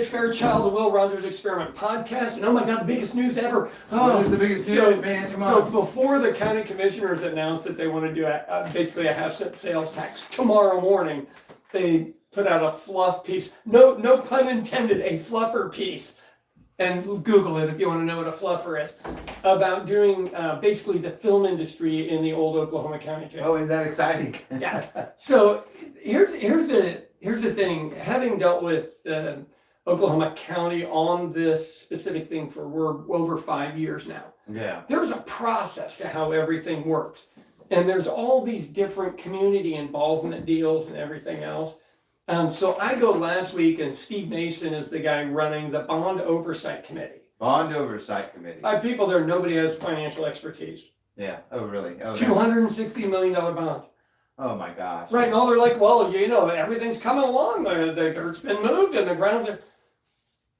Mitch Fairchild, the Will Rogers Experiment podcast. And oh my God, the biggest news ever. What is the biggest news, man? Come So on. before the county commissioners announced that they want to do basically a half-cent sales tax tomorrow morning, they put out a fluff piece. No pun intended, a fluffer piece. And Google it if you want to know what a fluffer is. About doing basically the film industry in the old Oklahoma County jail. Oh, isn't that exciting? Yeah. So here's the thing. Having dealt with Oklahoma County on this specific thing for over 5 years now, Yeah. there's a process to how everything works, and there's all these different community involvement deals and everything else. So I go last week, and Steve Mason is the guy running the Bond Oversight Committee. Bond Oversight Committee. 5 people there. Nobody has financial expertise. Yeah. Oh, really? Oh, $260 million bond. Oh, my gosh. Right, and all they're like, well, everything's coming along. The dirt's been moved and the grounds are.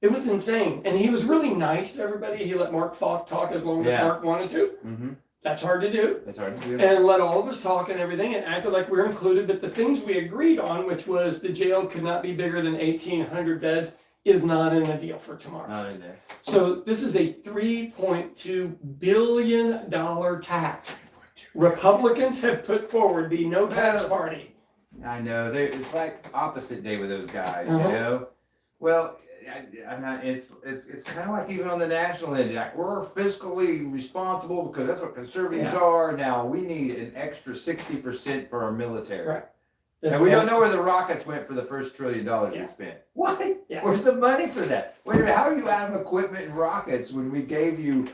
It was insane. And he was really nice to everybody. He let Mark Falk talk as long as Mark wanted to. Mm-hmm. That's hard to do. That's hard to do. And let all of us talk and everything and acted like we were included. But the things we agreed on, which was the jail could not be bigger than 1,800 beds, is not in the deal for tomorrow. Not in there. So this is a $3.2 billion tax. Republicans have put forward the no tax party. I know. It's like opposite day with those guys, Uh-huh. you know? Well, it's kind of like even on the national end, like we're fiscally responsible because that's what conservatives are. Now we need an extra 60% for our military. Right. And we don't know where the rockets went for the first $1 trillion we spent. What? Yeah. Where's the money for that? Wait a minute, how are you out of equipment and rockets when we gave you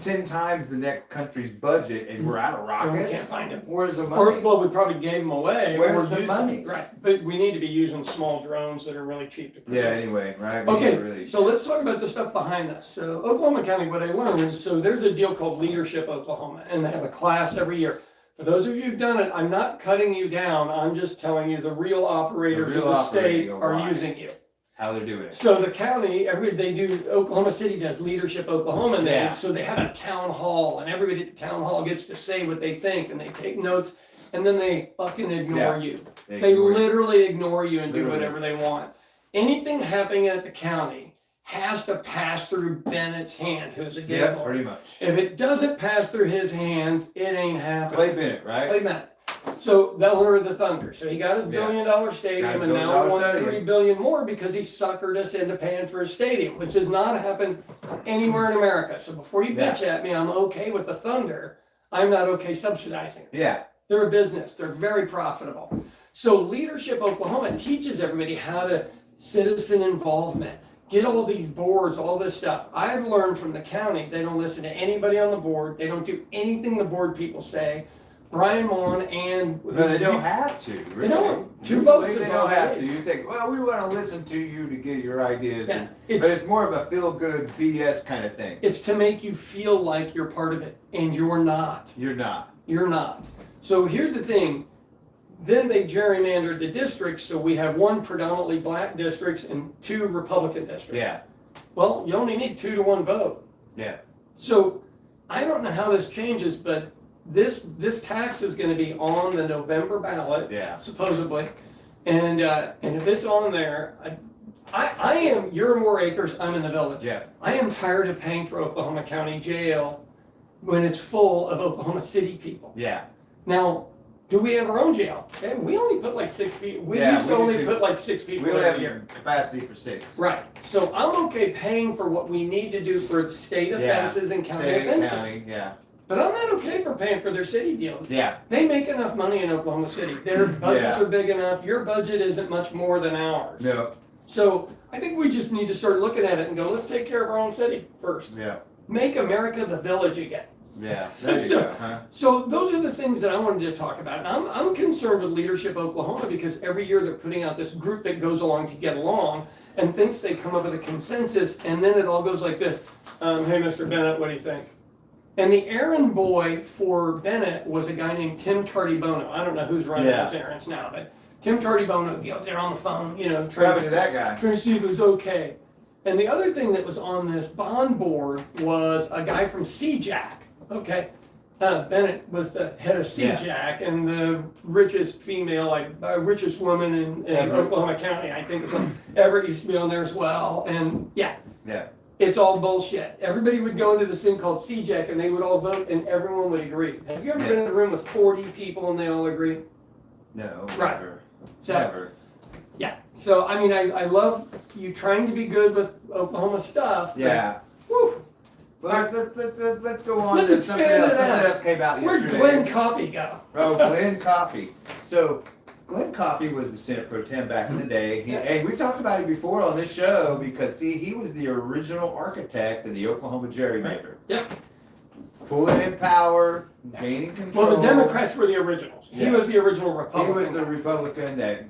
10 times the next country's budget and we're out of And rockets? we can't find them. Where's the Or, money? well, we probably gave them away. Where's Or the used money? them. Right, but we need to be using small drones that are really cheap to produce. Yeah, anyway, right? We Okay, need to really- so let's talk about the stuff behind this. So Oklahoma County, what I learned is, so there's a deal called Leadership Oklahoma, and they have a class every year. For those of you who've done it, I'm not cutting you down. I'm just telling you the real operators The real of the state operating of are why. using you. how they're doing it. So the county, Oklahoma City does Leadership Oklahoma, and Yeah. so they have a town hall, and everybody at the town hall gets to say what they think, and they take notes, and then they fucking ignore you. They literally ignore you and do Literally. whatever they want. Anything happening at the county has to pass through Bennett's hand, who's a Yeah, gizmo. pretty much. If it doesn't pass through his hands, it ain't happening. Clay Bennett, right? Clay Bennett. So the owner of the Thunder. So he got his $1 billion stadium, Got his and now $1 he wants stadium. $3 billion more because he suckered us into paying for a stadium, which has not happened anywhere in America. So before you bitch at me, I'm okay with the Thunder. I'm not okay subsidizing it. Yeah. They're a business. They're very profitable. So Leadership Oklahoma teaches everybody how to citizen involvement, get all these boards, all this stuff. I've learned from the county, they don't listen to anybody on the board. They don't do anything the board people say. Brian Mon and... No, they don't have to. Really. They don't. Two You votes believe is They all don't they have need. to. You think, well, we want to listen to you to get your ideas. Yeah, But it's more of a feel-good BS kind of thing. It's to make you feel like you're part of it, and you're not. You're not. You're not. So here's the thing. Then they gerrymandered the districts, so we have 1 predominantly black districts and 2 Republican districts. Yeah. Well, you only need 2 to 1 vote. Yeah. So I don't know how this changes, but this tax is going to be on the November ballot, Yeah. supposedly, and if it's on there, I am. You're in War Acres. I'm in the village. Yeah. I am tired of paying for Oklahoma County Jail when it's full of Oklahoma City people. Yeah. Now, do we have our own jail? Okay, we only put like 6 people. We Yeah, used to we do only too. put like 6 people We only every have year. capacity for 6. Right. So I'm okay paying for what we need to do for state offenses and county State, offenses. county, yeah. But I'm not okay for paying for their city deals. Yeah. They make enough money in Oklahoma City. Their budgets Yeah. are big enough. Your budget isn't much more than ours. No. So I think we just need to start looking at it and go, let's take care of our own city first. Yeah. Make America the village again. Yeah. There you So- go, huh? So those are the things that I wanted to talk about. And I'm concerned with Leadership Oklahoma because every year they're putting out this group that goes along to get along and thinks they come up with a consensus, and then it all goes like this. Hey, Mr. Bennett, what do you think? And the errand boy for Bennett was a guy named Tim Tardibono. I don't know who's running Yeah. those errands now, but Tim Tardibono would be up there on the phone, What trying happened to that guy? to see if it was okay. And the other thing that was on this bond board was a guy from CJAC, okay? Bennett was the head of CJAC and the richest female, richest woman in Everett. Oklahoma County, I think. Everett used to be on there as well. And yeah, Yeah. it's all bullshit. Everybody would go into this thing called CJAC and they would all vote and everyone would agree. Have you ever Yeah. been in a room with 40 people and they all agree? No. Right. Never. So, Never. yeah. So, I mean, I love you trying to be good with Oklahoma stuff. but, Yeah. whew, Well, let's go on Let's to something expand else. it out. Something else came out where'd yesterday. Glenn Coffee go? Oh, Glenn Coffey. So Glenn Coffey was the Senate Pro Tem back in the day, and we've talked about him before on this show because see, he was the original architect of the Oklahoma gerrymander. Yep. Pulling in power, gaining control. Well, the Democrats were the originals. He Yeah. was the original He Republican. was the Republican that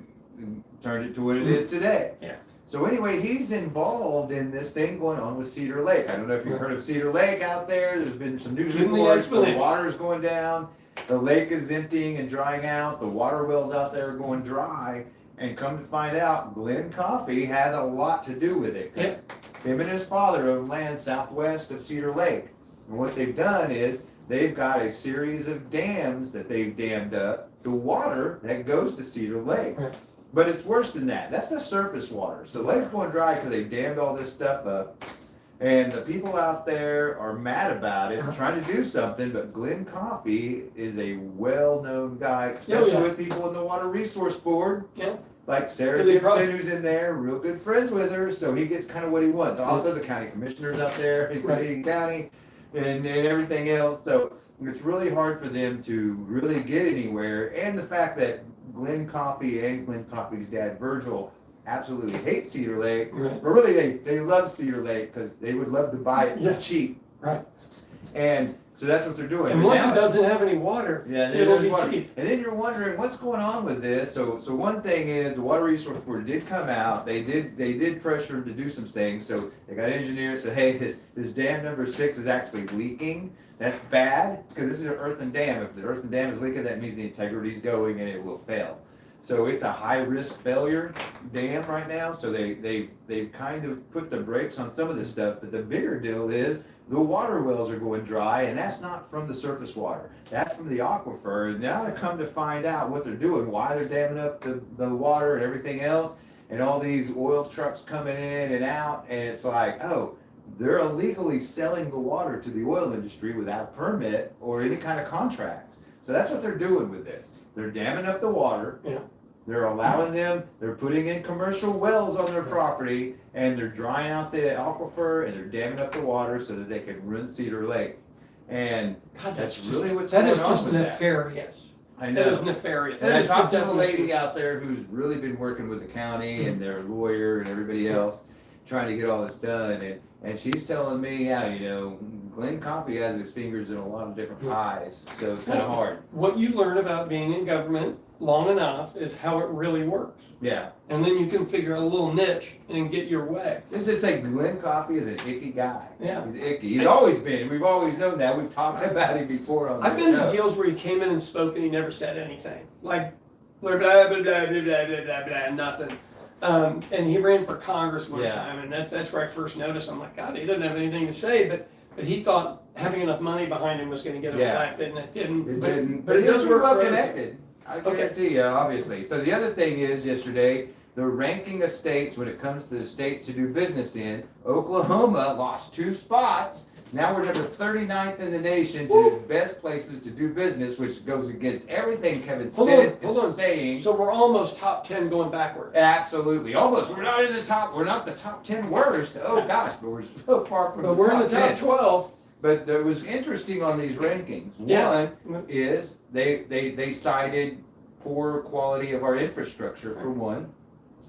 turned it to what it is today. Yeah. So anyway, he's involved in this thing going on with Cedar Lake. I don't know if you've heard of Cedar Lake out there. There's been some news Give me the reports. The explanation. water's going down. The lake is emptying and drying out. The water wells out there are going dry. And come to find out, Glenn Coffey has a lot to do with it. 'Cause him and his father own land southwest of Cedar Lake. And what they've done is they've got a series of dams that they've dammed up, the water that goes to Cedar Lake. Right. But it's worse than that. That's the surface water. So the lake's going dry because they dammed all this stuff up. And the people out there are mad about it, trying to do something, but Glenn Coffey is a well-known guy, especially yeah. with people in the Water Resource Board. Yeah. Like Sarah 'Cause they Gibson, probably- who's in there, real good friends with her, so he gets kind of what he wants. Also, the county commissioners out there in Canadian County and everything else. So it's really hard for them to really get anywhere. And the fact that Glenn Coffey and Glenn Coffey's dad, Virgil, absolutely hate Cedar Lake. Right. But really, they love Cedar Lake because they would love to buy it Yeah. cheap. Right. And so that's what they're doing. And But once now- it doesn't have any water, yeah, they it'll don't be water. cheap. And then you're wondering what's going on with this. So one thing is the Water Resource Board did come out. They did pressure them to do some things. So they got engineers said, hey, this dam number 6 is actually leaking. That's bad because this is an earthen dam. If the earthen dam is leaking, that means the integrity is going and it will fail. So it's a high risk failure dam right now. So they've kind of put the brakes on some of this stuff. But the bigger deal is the water wells are going dry, and that's not from the surface water. That's from the aquifer. And now they come to find out what they're doing, why they're damming up the water and everything else, and all these oil trucks coming in and out. And it's like, oh, they're illegally selling the water to the oil industry without a permit or any kind of contract. So that's what they're doing with this. They're damming up the water. Yeah. They're allowing them, they're putting in commercial wells on their property, and they're drying out the aquifer, and they're damming up the water so that they can run Cedar Lake. And God, that's just- really what's that going is on just with that. nefarious. I That is know. nefarious. And That I is talked to the definition. lady out there who's really been working with the county and their lawyer and everybody else, trying to get all this done, and she's telling me, yeah, you know, Glenn Coffey has his fingers in a lot of different pies, so it's kind of hard. What you learn about being in government long enough is how it really works. Yeah. And then you can figure out a little niche and get your way. Let's just say Glenn Coffey is an icky guy. Yeah. He's icky. He's always been. We've always known that. We've talked about him before on I've this been to show. deals where he came in and spoke and he never said anything. Like, blah, blah, blah, blah, blah, blah, blah, blah, blah, nothing. And he ran for Congress one Yeah. time, and that's where I first noticed. I'm like, God, he doesn't have anything to say, but he thought having enough money behind him was going to get him Yeah. elected, and it didn't. It but, didn't. But it does is work well for everything. connected. I guarantee you, obviously. So the other thing is yesterday, the ranking of states when it comes to the states to do business in, Oklahoma lost 2 spots. Now we're number 39th in the nation to Woo. best places to do business, which goes against everything Kevin Hold Stitt on, hold on. is saying. So we're almost top 10 going backward. Absolutely, almost. We're not in the top. We're not the top 10 worst. Oh gosh, but we're so far from But the we're top in the top 10. 12. But that was interesting on these rankings. Yeah. One is they cited poor quality of our infrastructure for one.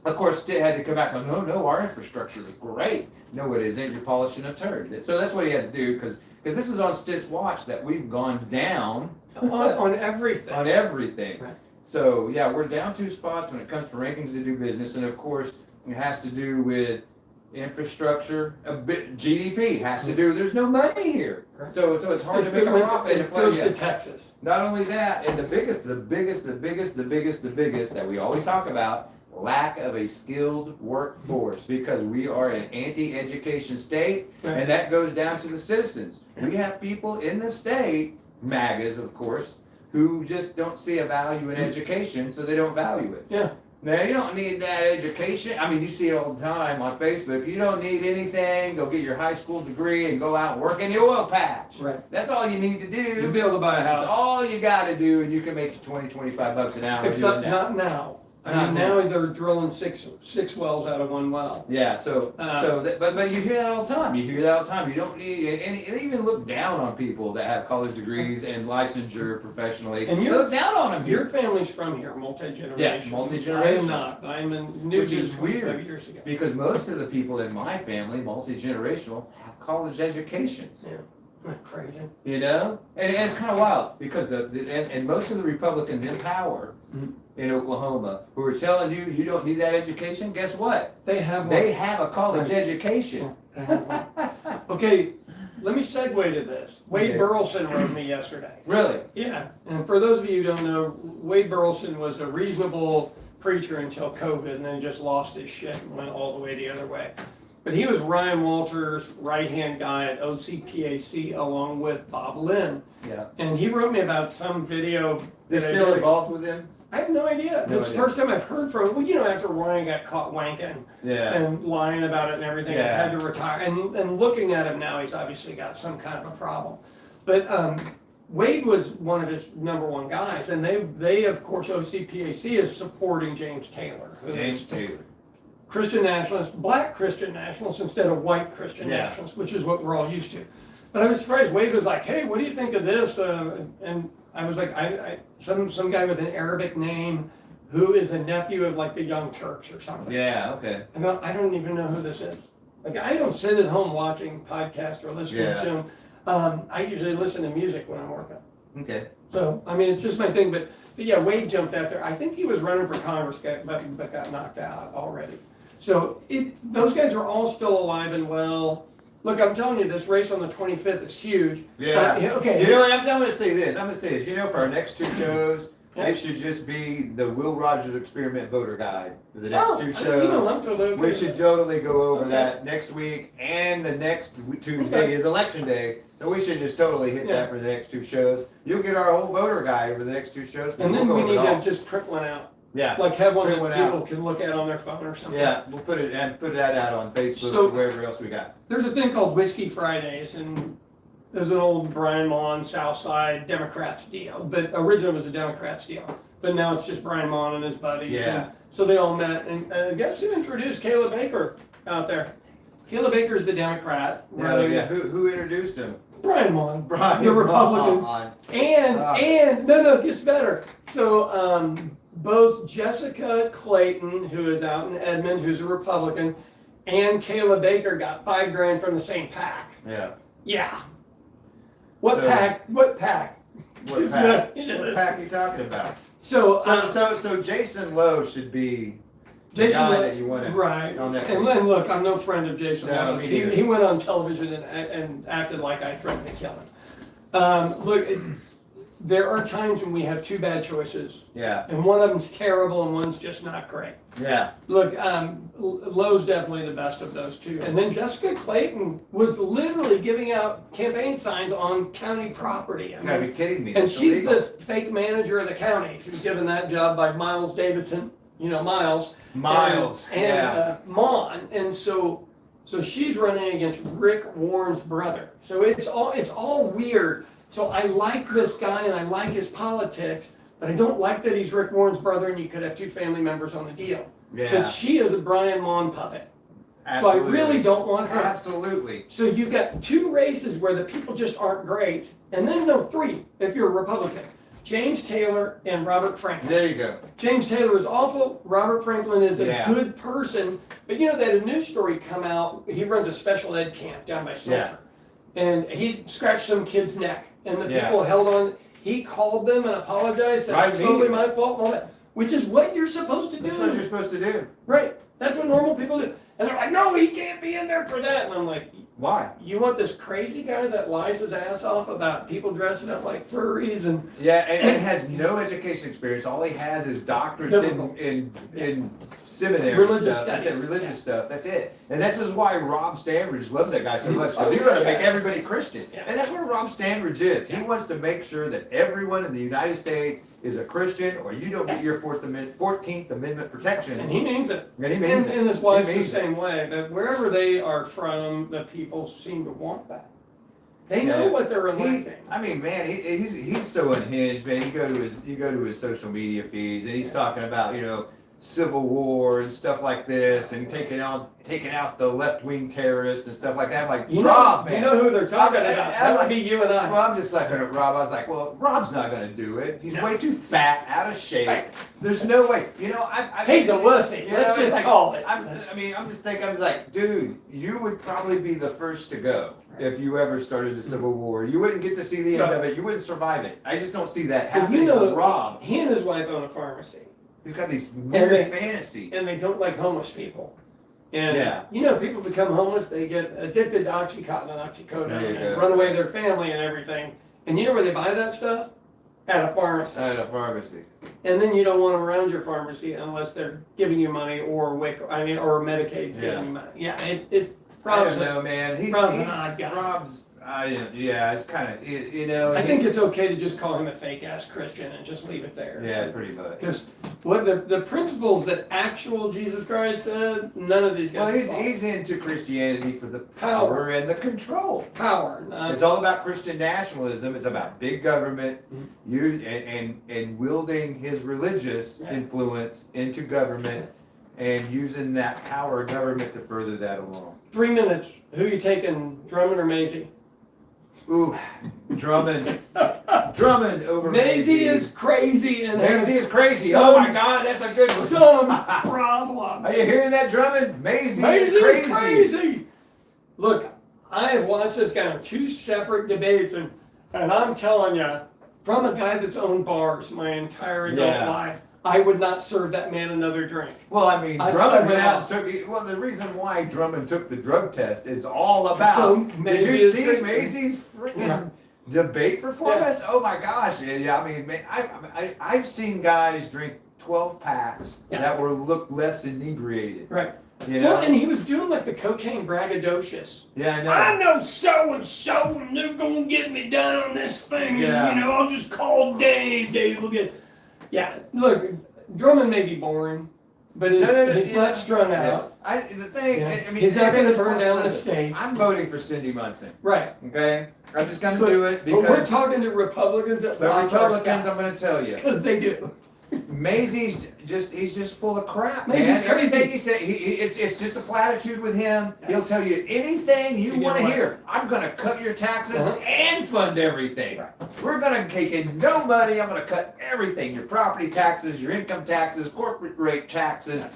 Of course, Stitt had to come back on, no, our infrastructure is great. No, it isn't. You're polishing a turd. So that's what he had to do because this is on Stitt's watch that we've gone down on everything. on everything. Right. So yeah, we're down 2 spots when it comes to rankings to do business, and of course it has to do with infrastructure. A bit GDP has to do. There's no money here, Right. so it's hard to It make a went- profit it and play. goes Yeah. to Texas. Not only that, and the biggest that we always talk about, lack of a skilled workforce, because we are an anti-education state, Right. and that goes down to the citizens. We have people in the state MAGAs, of course, who just don't see a value in education, so they don't value it. Yeah. Now, you don't need that education. I mean, you see it all the time on Facebook. You don't need anything. Go get your high school degree and go out and work in the oil patch. Right. That's all you need to You'll do. be able to buy a That's house. all you got to do, and you can make 20, 25 bucks an hour Except doing that. not now. I Not mean, now they're drilling six wells out of one well. Yeah, so but you hear that all the time. You hear that all the time. You don't need and they even look down on people that have college degrees and licensure professionally. And you you're- look down on them Your here family's from here, multi-generational. Yeah, multi-generational. I am not. I'm in New Which is Jersey 25 weird. years ago. because most of the people in my family, multi-generational, have college educations. Isn't that crazy? You know, and it's kind of wild because and most of the Republicans in power Mhm. in Oklahoma who are telling you you don't need that education. Guess what? They have one. They have a college Right. education. They have one. Okay, let me segue to this. Wade Okay. Burleson wrote me yesterday. Really? Yeah, and for those of you who don't know, Wade Burleson was a reasonable preacher until COVID and then just lost his shit and went all the way the other way. But he was Ryan Walters' right-hand guy at OCPAC along with Bob Lynn. Yeah. And he wrote me about some video. They're that I still did. involved with him. I have no idea. No It's the idea. first time I've heard from him. Well, you know, after Ryan got caught wanking Yeah. and lying about it and everything, and Yeah. had to retire. And looking at him now, he's obviously got some kind of a problem. But Wade was one of his number one guys, and they of course OCPAC is supporting James Taylor, who James is Taylor. Christian nationalists, black Christian nationalists instead of white Christian Yeah. nationalists, which is what we're all used to. But I was surprised. Wade was like, "Hey, what do you think of this?" And I was like, "Some guy with an Arabic name who is a nephew of like the Young Turks or something." Yeah. Okay. I go, I don't even know who this is. Like, I don't sit at home watching podcasts or listening Yeah. to them. I usually listen to music when I'm working. Okay. So, I mean, it's just my thing. But yeah, Wade jumped out there. I think he was running for Congress, but got knocked out already. So those guys are all still alive and well. Look, I'm telling you, this race on the 25th is huge. Yeah. But, okay. You know what? I'm going to say this. I'm going to say this. You know, for our next two shows, Yeah. they should just be the Will Rogers Experiment voter guide for the next Oh, two you know, shows. I'm totally okay We with should that. totally go over Okay. that next week, and the next Tuesday Okay. is election day, so we should just totally hit Yeah. that for the next two shows. You'll get our whole voter guide for the next two shows. And then we'll we go need over it to all. just print one out. Yeah, Like have one Print that one people out. can look at on their phone or something. yeah, we'll put that out on Facebook So- or wherever else we got. There's a thing called Whiskey Fridays, and there's an old Brian Mon Southside Democrats deal, but originally it was a Democrats deal, but now it's just Brian Mon and his buddies. Yeah. And so they all met, and guess who introduced Caleb Baker out there? Caleb Baker's the Democrat, Yeah, running yeah. Who introduced him? Brian Mon, Brian. the Republican. Mon. And no, it gets better. So both Jessica Clayton, who is out in Edmond, who's a Republican, and Caleb Baker got $5,000 from the same PAC. Yeah. Yeah. What So- PAC? What PAC? What It's pack? not- it What is. pack are you talking about? So, So Jason Lowe should be the Jason, guy Lo- that you want to. right? on that And look, I'm no friend of Jason No, Lowe's. me He, neither. he went on television and acted like I threatened to kill him. There are times when we have two bad choices, Yeah. and one of them's terrible and one's just not great. Yeah. Look, Lowe's definitely the best of those two. And then Jessica Clayton was literally giving out campaign signs on county property. I You gotta mean, be kidding me. and That's she's illegal. the fake manager of the county. She was given that job by Miles Davidson, you know, Miles. Miles. And Yeah. Mon. And so she's running against Rick Warren's brother. So it's all weird. So I like this guy and I like his politics, but I don't like that he's Rick Warren's brother and you could have two family members on the deal. Yeah. But she is a Brian Mon puppet. Absolutely. So I really don't want her. Absolutely. So you've got two races where the people just aren't great, and then no, three if you're a Republican. James Taylor and Robert Franklin. There you go. James Taylor is awful. Robert Franklin is a Yeah. good person. But you know, they had a news story come out. He runs a special ed camp down by Sulphur. And he scratched some kid's neck. And the Yeah. people held on. He called them and apologized. Said, Right, it's totally me. my fault and all that. Which is what you're supposed to That's what do. you're supposed to do. Right. That's what normal people do. And they're like, no, he can't be in there for that. And I'm like, Why? you want this crazy guy that lies his ass off about people dressing up like furries and Yeah, and has no education experience. All he has is doctorates Biblical. in seminary Religious stuff. That's it, studies, religious yeah. stuff. That's it. And this is why Rob Standridge loves that guy so much, Oh, because he's going to yeah. make everybody Christian. Yeah. And that's what Rob Standridge is. He Yeah. wants to make sure that everyone in the United States is a Christian, or you don't get your 14th Amendment protection. And he means it. And he means And, it. and his wife's He the means it. same way, that wherever they are from, the people seem to want that. They know Yeah. what they're He, electing. I mean, man, he's so unhinged, man. You go to his social media feeds, and he's talking about Civil War and stuff like this, and taking out the left wing terrorists and stuff like that. I'm like, Rob, man. You know who they're talking I'm about. like- That would be you and I. Well, I'm just like Rob. I was like, well, Rob's not gonna do it. He's No. way too fat, out of shape. Right. There's no way. He's a wussy. you know, Let's it's just like- call it. I'm just thinking. I was like, dude, you would probably be the first to go if you ever started a civil war. You wouldn't get to see the end So- of it. You wouldn't survive it. I just don't see that So happening with Rob. he and his wife own a pharmacy, He's got these weird they- fantasies. and they don't like homeless people. And Yeah. people become homeless, they get addicted to Oxycontin and Oxycodone There you and go. run away their family and everything. And you know where they buy that stuff? At a pharmacy. At a pharmacy. And then you don't want them around your pharmacy unless they're giving you money or or Medicaid's Yeah. giving you money. Yeah, I Rob's don't know, man. Rob's an odd guy. Yeah, it's kind of I think it's okay to just call him a fake ass Christian and just leave it there. yeah, pretty much. Because what the principles that actual Jesus Christ said, none of these Well, guys follow. he's into Christianity for the power and the control. Power. Not, It's all about Christian nationalism. It's about big government, Mhm. and wielding his religious Yeah. influence into government, and using that power of government to further that along. 3 minutes. Who you taking, Drummond or Maisie? Ooh, Drummond, Drummond over Maisie is crazy and Maisie has is crazy. some- Oh my God, that's a good one. some problem. Are you hearing that, Drummond? Maisie Maisie is is crazy. crazy. Look, I have watched this guy on 2 separate debates, and I'm telling you, from a guy that's owned bars my entire adult Yeah. life, I would not serve that man another drink. Well, I mean, I Drummond cut went him out and took. Well, the reason why Drummond took the drug test is all about. So Did Maisie you is see crazy. Maisie's freaking Yeah. debate performance? Oh my gosh! Yeah, I mean, man, I've seen guys drink 12 packs Yeah. that look less inebriated. Right. You know? Well, and he was doing like the cocaine braggadocious. Yeah, I know. I know so and so, and they're gonna get me done on this thing. Yeah. And, I'll just call Dave. Dave will get. Yeah, look, Drummond may be boring, but he's yeah. not strung Yeah. out. The thing. Yeah. I mean, He's not gonna listen, burn down the listen, state. I'm voting for Cindy Munson. Right. Okay, I'm just gonna But- do it But we're because talking to Republicans that the watch our Republicans. stuff. I'm gonna tell you. Because they do. Maisie's he's just full of crap, Maisie's man. crazy. Everything he said, it's just a platitude with him. He'll tell you anything you To get want to away. hear. I'm gonna cut your taxes Uh-huh. and fund everything. Right. We're gonna take in no money. I'm gonna cut everything: your property taxes, your income taxes, corporate rate taxes,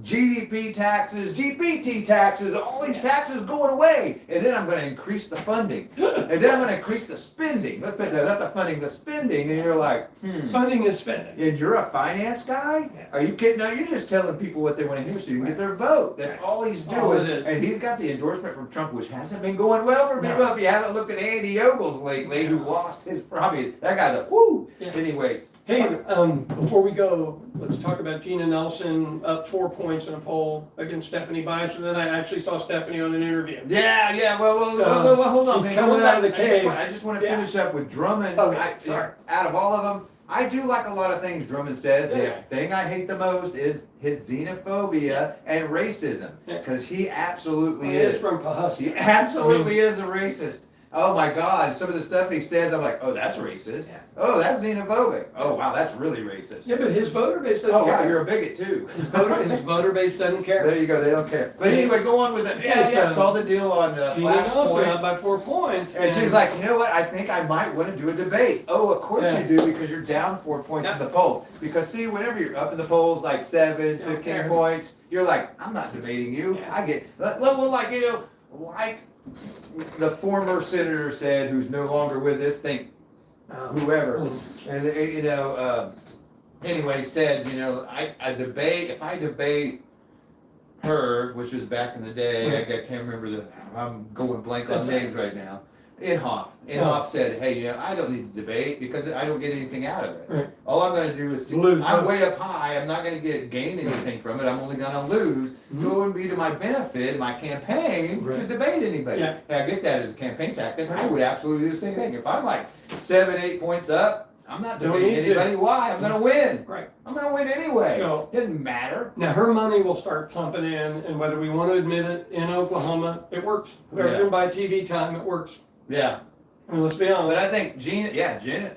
GDP taxes, GPT taxes, all these taxes going away. And then I'm going to increase the funding. And then I'm going to increase the spending. Let's put not the funding, the spending. And you're like, Funding is spending. And you're a finance guy? Yeah. Are you kidding? No, you're just telling people what they want to hear so you can get their vote. That's all he's doing. All it is. And he's got the endorsement from Trump, which hasn't been going well for people. No. If you haven't looked at Andy Ogles lately, who lost his, probably, that guy's a whoo. Yeah. Anyway. Hey, before we go, let's talk about Gina Nelson up 4 points in a poll against Stephanie Bice, and then I actually saw Stephanie on an interview. Yeah. Well, So, hold on. she's man. coming Go out of back. the cave. I just want to Yeah. finish up with Drummond. Okay, sorry. Out of all of them, I do like a lot of things Drummond says. Yeah. The thing I hate the most is his xenophobia and racism, Yeah. because he absolutely He is. is from Pahusky. He absolutely is a racist. Oh my God, some of the stuff he says, I'm like, oh, that's racist. Yeah. Oh, that's xenophobic. Oh, wow, that's really racist. Yeah, but his voter base doesn't Oh, care. wow, you're a bigot too. His voter base doesn't care. There you go, they don't care. But anyway, go on with it. Yeah, Yeah, so- saw the deal on Gina Nelson Flashpoint. up by 4 points. And she's like, you know what? I think I might want to do a debate. Oh, of course Yeah. you do, because you're down 4 points in the polls. Because see, whenever you're up in the polls like 7, Don't 15 care. points, you're like, I'm not debating you. Yeah. I get, well, like, like the former senator said, who's no longer with us, think whoever. And, anyway, said, I debate, if I debate her, which was back in the day, I can't remember I'm going blank on names right now. Inhofe said, hey, I don't need to debate because I don't get anything out of it. Right. All I'm gonna do is, Lose. I'm way up high, I'm not gonna gain anything from it, I'm only gonna lose. So it wouldn't be to my benefit, my campaign, to Right. debate anybody. Yeah. And I get that as a campaign tactic, I Right. would absolutely do the same thing. If I'm like 7, 8 points up, I'm not Don't debating need to. anybody, why? I'm gonna win. Right. I'm gonna win anyway. So- Doesn't matter. Now, her money will start pumping in, and whether we want to admit it, in Oklahoma, it works. Whoever Yeah. can buy TV time, it works. Yeah. I mean, let's be But honest. I think Gina,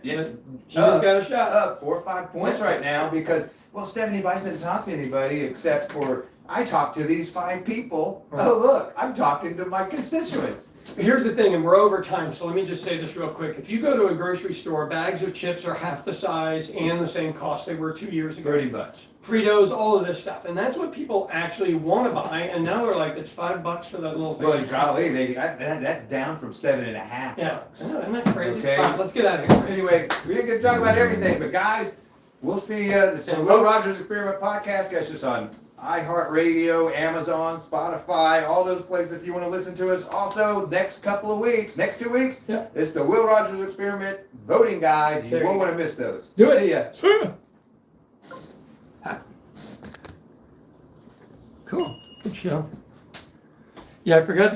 She just got a shot. up 4 or 5 points right now because, well, Stephanie Bison didn't talk to anybody except for, I talked to these 5 people. Oh, look, I'm talking to my constituents. Here's the thing, and we're over time, so let me just say this real quick. If you go to a grocery store, bags of chips are half the size and the same cost they were 2 years ago. $30. Fritos, all of this stuff, and that's what people actually want to buy. And now they're like, it's $5 for that little thing. Well, golly, that's down from 7.5 Yeah, bucks. I know, isn't that crazy? Okay. All right, let's get out of here. Anyway, we didn't get to talk about everything, but guys, we'll see you. This is the Will Rogers Experiment Podcast. Guys, just on iHeartRadio, Amazon, Spotify, all those places if you want to listen to us. Also, next 2 weeks, Yeah. it's the Will Rogers Experiment voting guides. You There won't you want to miss those. Do it. See ya. Cool. Good show. Yeah, I forgot to get